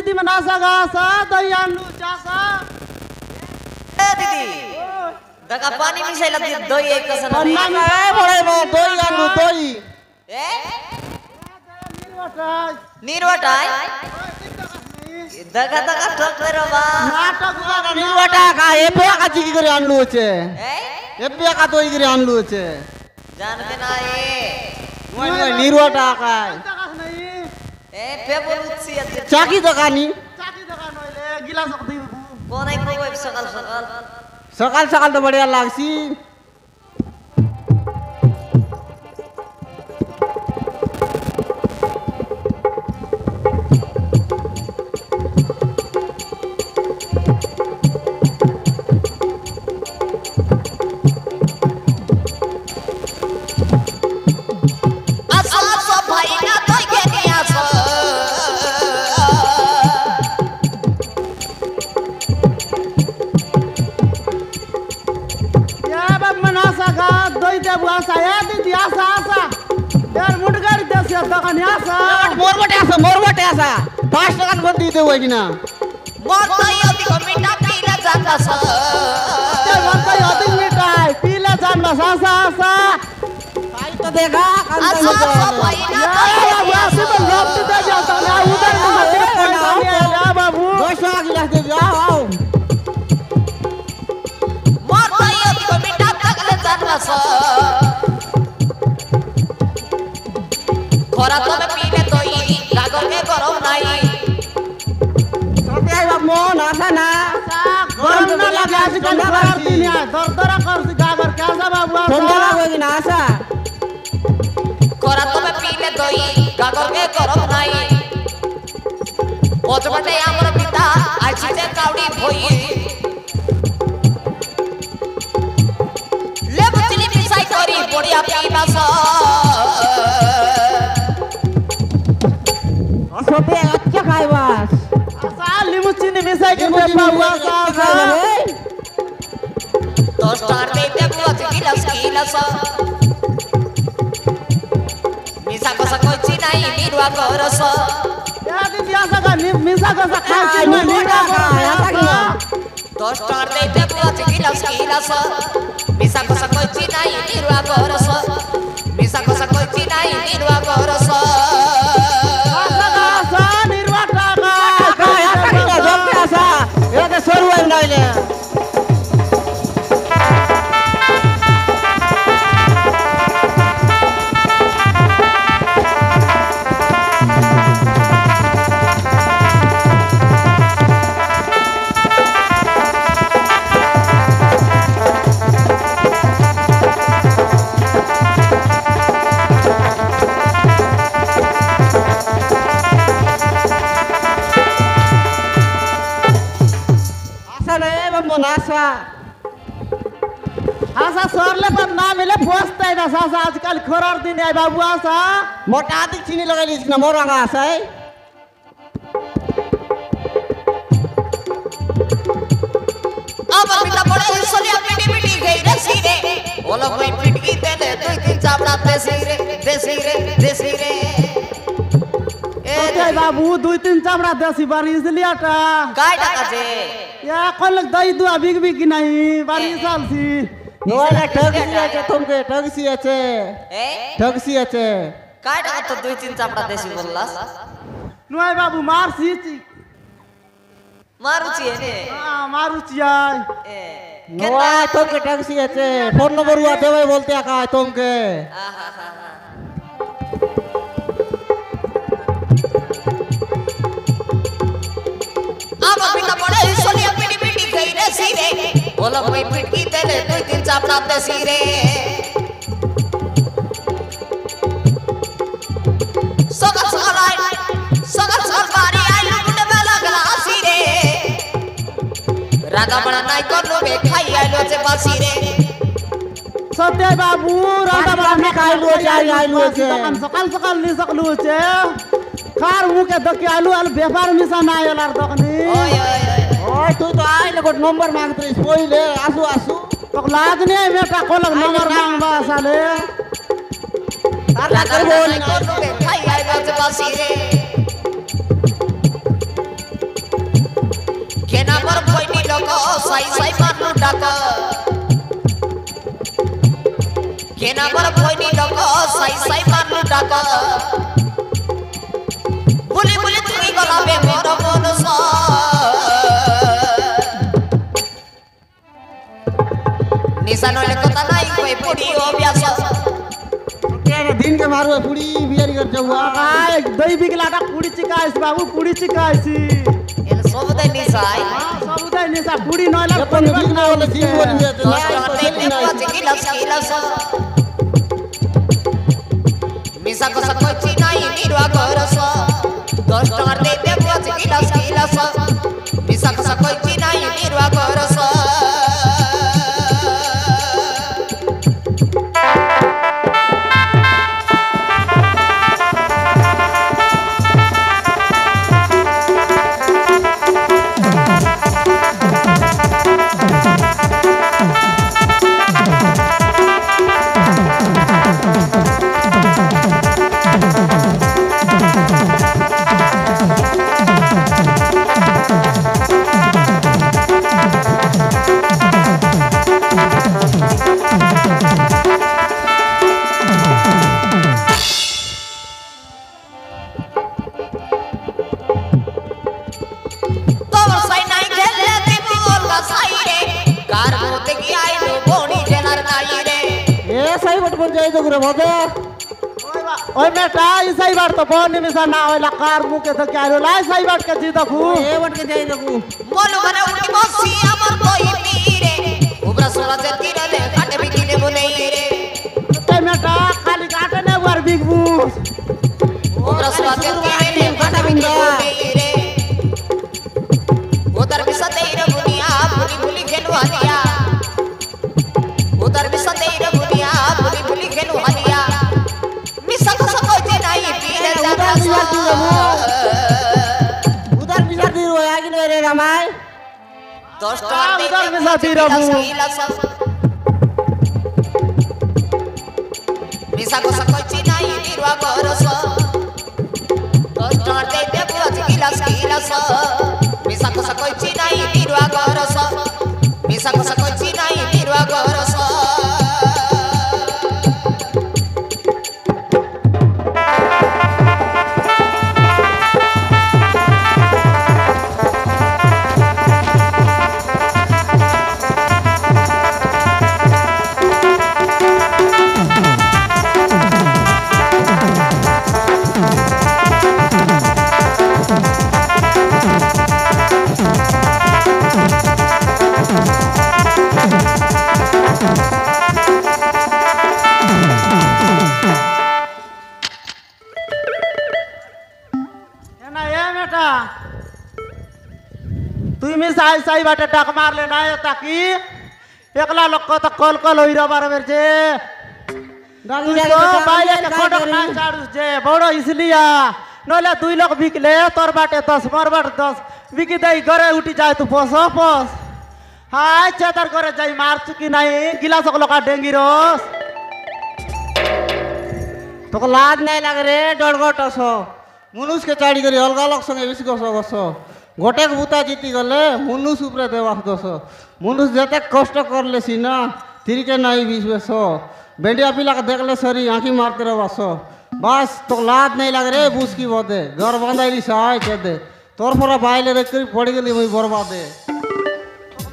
दीदी मनासा गासा दही आलू चासा ए दीदी दका पानी मिसाई लग दही एक कसन अन्ना में बड़े में दही आलू दही ए निर्वटाय दका दका ठक करो बा नाटक का निर्वटा का एपे का चिकी करे आनलू छे एपे का दही करे आनलू छे जान के ना मोय निर्वटा का ए फेबुलुत्सी चाकी दकान होइले गिलास दी कोन आई को सकाल सकाल सकाल सकाल तो बढ़िया लागसी saya di asa biar mudah dia siapa kan asa morbot asa pas kan buat itu lagi na motor yang dikomita pila janda sa motor yang dikomita pila janda sa itu देखा बाबू 200 गिलास दे जाओ motor yang dikomita pila janda sa खरा तो में पीले तो ही गागर के गरम नहीं सोते आई बाप मोन आसा ना गरम ना लगे आसी कल खराब दिन है दरदरा कर गागर कैसा बाबू आसा ठंडा लगेगी ना आसा खरा तो में पीले तो ही गागर के गरम नहीं ओजबटे हमर पिता आछि ते काउडी भई ले बुचली पिसाई करी बढ़िया पीबा सा सोते अच्छा खाए बस साल नींबू चीनी मिसाई के बाबू आसा तो स्टार देते बुआ गिलास मिसा को कोई चीज नहीं निरुआ करस या दीदी आसा का मिसा को खा के निरुआ का तो स्टार देते बुआ गिलास मिसा को कोई चीज नहीं निरुआ करस मिसा को कोई चीज नहीं निरुआ करस सोरू है नाइले नासा आसा सरले पर ना मिले पोस्ते ना सासा आजकल खरार दिन है बाबू आसा मोटा दी चीनी लगा ली इसना मोरंगा आसा है अब पिता बड़े इसलिए पिटी गई रे सीरे बोलो कोई पिटकी दे दे तू तीन चापड़ा देसी रे ए बाबू 2-3 चापड़ा देसी बारी इसलिए टा काय टाका जे या कल दही दुआ बिग बिग नहीं बारी साल सी नोला ठगसी আছে काय टाका तो 2-3 चापड़ा देसी बोललास नोय बाबू मारुची ने हां मारुची आय नोआ তোকে ठगसी আছে ফোন নম্বর हुआ देवे बोलते का तुमके अब पिता बड़े इसलिए पिटी गई रे सीरे बोलो कोई पिटकी दे दे 2-3 चापड़ा देसी रे सगल बारी आई लुटे में लगला सीरे रागा बड़ा नाई कर लो बे खाई आई लो जे बासी रे सत्य बाबू रागा बड़ा में खाई लो जाई आई लो जे सकाल नी सकलू छे कार मुके दके आलू व्यापार मिसा ना आयलार दकनी ओय तू तो आई ले गोट नंबर मांगतरी पहिले आसू तो लाज नहीं बेटा कोलक नंबर मांगबा साले रागा बड़ा नाई कर लो बे खाई आई लो जे बासी रे डको साई साई मारलू डको केना बर कोइनी डको साई साई मारलू डको बुली बुली तुई गला बे मोर मनस निशा नले कथा नाही कोई पुड़ी अभ्यास दिन के मारू पुड़ी बियर कर जाऊआ काय दही बिगलाटा पुड़ी चिकाइस बाबू पुड़ी चिकाइसी एल सब दे निशा सब दे निशा पुड़ी नला अपन बिगना वाला जीव बोल में तो निशा को सब कोई नाही निरवा करस 10 टका दे दे 5 गिलास निशा को सब कोई नाही निरवा करस ओए बेटा इसाई बात तो बहुत निमिषा ना होला कार मुंह के तो क्या होला इसाई बात के जी देखू ए बट के जाई देखू मोलू मने उठी बसी अमर कोई पीरे उबरा सोला जे तीरे ले काटे भी दिले बोले रे ते बेटा खाली काटे ने वर बिग बू उबरा सोला जे तीरे ले काटे भी दिले रे उधर भी सतेर बुनिया भूली भूली खेलवा दिया उधर भी सतेर बुनिया भूली भूली खेलवा दिया मिसा को सब कोई नहीं पीरे जाता उधर बिचार दी रोया कि नहीं रे रामाय 10 टका उधर मिसा तीरबू मिसा को सब कोई नहीं निरवा करस 10 टका दे दे 5 गिलास मिसा को सब कोई नहीं निरवा करस मिसा को सब कोई नहीं निरवा करस साई साई बाटे डाक मार लेना है ताकि एकला लोग को तो कॉल कॉल होई रहा बार जे डाली तो बाइले के खडक ना चाडू जे बड़ो इसलिए नले दुई लोग बिकले तोर बाटे 10 मोर बाटे 10 बिकी दई घरे उठी जाए तू पोस हाय चेतर करे जाई मार चुकी नहीं गिलास को लोका डेंगी रोस तो को लाज नहीं लग रे डड़गटसो मुनुस के चाड़ी करी अलगा लोग संगे बिस्गसो गसो गोटे भूता जीती गले मुनुस उपरे देवास दस मुनुस जेते कष्ट करले सीना तिरिके नहीं विश्वेश बेंडिया पिला के देखले सरी आँखी मारते रहो बसो बस तो लाज नहीं लग रे बूस की बोदे घर बांधाइली सहाय के दे तोर फोरा बाइले देख कर पड़ गली मुई बर्बादे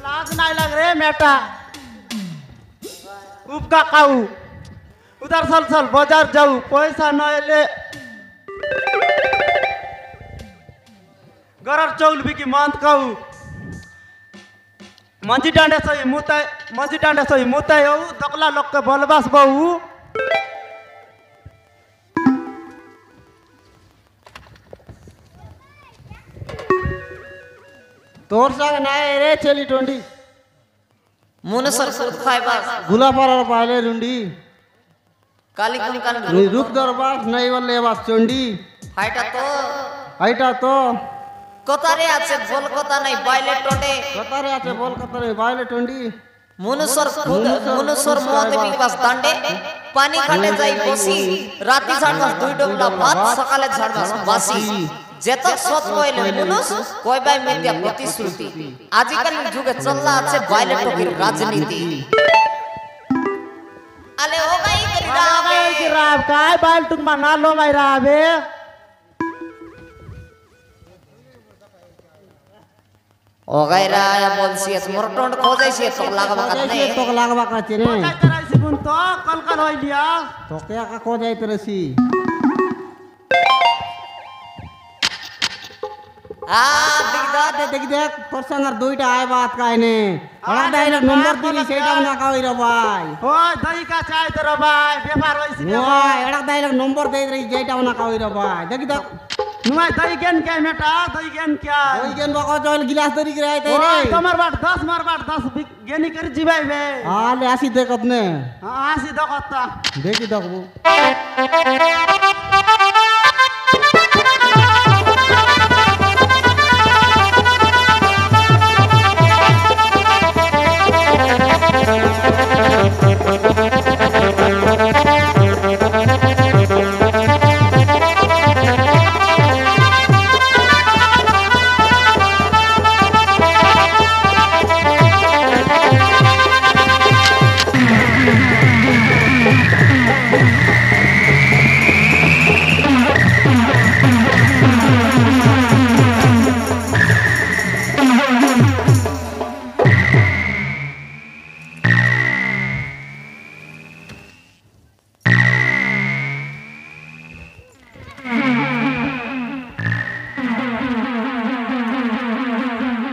लाज नहीं लग रे मेटा उपका काऊ उधर सल सल बाजार जाऊ पैसा न ले गरर चौल बिकी मंत कहू मंजी डांडे सही मुताई मंजी डांडे सही मुताई हो दकला लोग के बलबास बहु तोर संग नाय रे चली टोंडी मुनसर सूत खाइबास गुला पर पाले रुंडी काली कुन काली रुक दरबार नहीं वाले बास चोंडी हाइटा तो कतारे আছে বল কথা নাই বাইলে টোটে कतारे आते बोल कतारे बाइले टोंडी मुनसर मोते बिकबास दांडे पानी खाटे जाई बसी राती झाड़बास दुई डबला भात सकाले झाड़बास बासी যেত সৎ কইলে মানুষ কইবাই মিথ্যা প্রতিশ্রুতি আজকাল যুগে চললা আছে বাইলে টকির রাজনীতি আলে ও গাই করি রাবে কি রাব काय बाल तुम मना लो भाई राबे ও গাই রায়া বলছি মোর টন্ড খোজাইছি তো লাগবা কানে तो लागवा का चेने काय करायची कोण तो कल कल होई लिया तो क्या का को जाइत रसी आ दिगदा देख देख तोर संग दुईटा आय बात कायने हड़ा डायलॉग नंबर दिली सेटा ना काई रे भाई ओय दही का चाय तर भाई व्यापार होईसी ओय एड़ा डायलॉग नंबर दे रही जेटा ना काई रे भाई देख देख नुआय दही गेन क्या मेटा दही गेन क्या ओई गेन बको चल गिलास दरी के आय ओय रे तमर बाट 10 मार बाट 10 गेनी कर जीवाई बे हां ले आसी देखत ने हां सीधा कत्ता देखी देखबो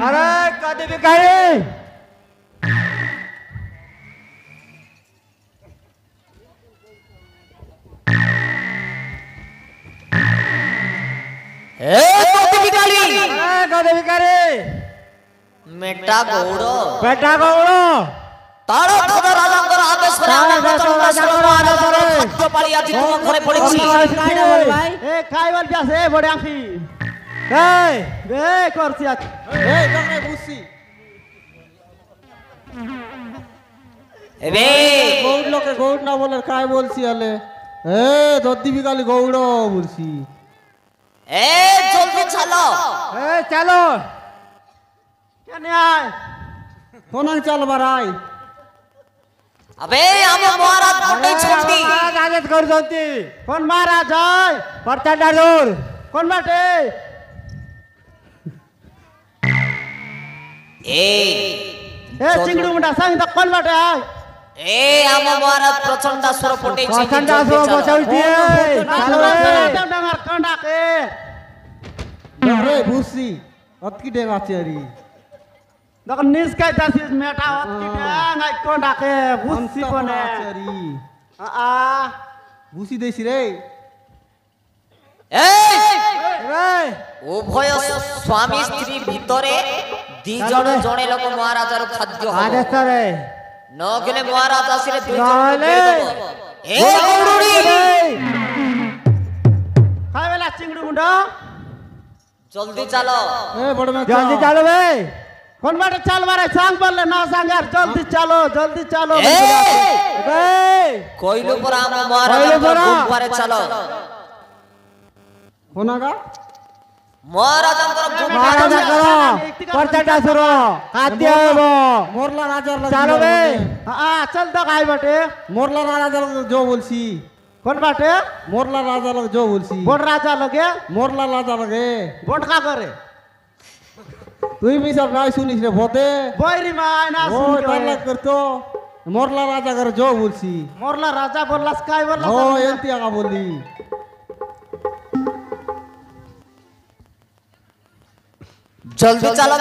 अरे कदी बिकाई এ কত বিকালি कदी बिकाई মেটা গৌড় बेटा गौड़ो তার খোদা রাজাঙ্গর আদেশ করে আমি প্রচন্ড সর্বমানবরে খাদ্য পালি আজি তোমার ঘরে পড়েছি कायडा बोल भाई ए खाइवल जासे बड़े आखी ए बे करसी आज ए देखरे बुसी এবে গৌড় লোকে গৌড় না বলে কাই বলছি আলে এ দদ্দি বিকালি গৌড় বলছি এ জলদি চলো ए चलो क्या नहीं आए কোনাং চাল বারাই আবে আমি মহারাজ বটে ছুটি आदत कर जोंती कौन महाराज है प्रचंड दूर कौन बाटे এ ए चिंगड़ी मुंडा संग तक कौन बाटे है এ আমি মহারাজ প্রচন্ড সুর পটেছি प्रचंड सुर बचाई चलो डंगर कंडा के দেখরে বুসি অতকি ডেগা চেরি दक निस के दसिस मेटा होत की डंगाई कंडा के बुसी कोने চেরি आ বুসি দেছি রে এই रे উভয় স্বামী স্ত্রীর ভিতরে দুইজন জনে লোক মহারাজার খাদ্য হবে रे ন গেলে মহারাজ আসলে দুইজন নইলে এ গৌড়ুড়ি खाए वाला चिंगड़ी मुंडा জলদি চলো এ বড় মে जल्दी चलो बे कौन बाटे चल मारे सांग बोले ना सांग यार जल्दी चलो ए बे কইলো পর আম মহারাজ কইলো পরা। ঘরে চলো কোনাগা মহারাজ আমরা महाराज करो प्रचंड सुर खाद्य हो মোরলা রাজার লাগে चलो बे हां चल तो खाई बाटे মোরলা রাজার লাগে জো বলছি कौन बाटे মোরলা রাজার লাগে জো বলছি बोट राजा लगे মোরলা রাজা লাগে बोट का करे তুই মিশাল নাই শুনিস রে ভতে बोयरी माय ना ও सुन তার के লাগ করতো মোরলা রাজা করে জো বলছি मोरला राजा बोलला स्काई बोलला ও এন্তি আগা বলি জলদি চলো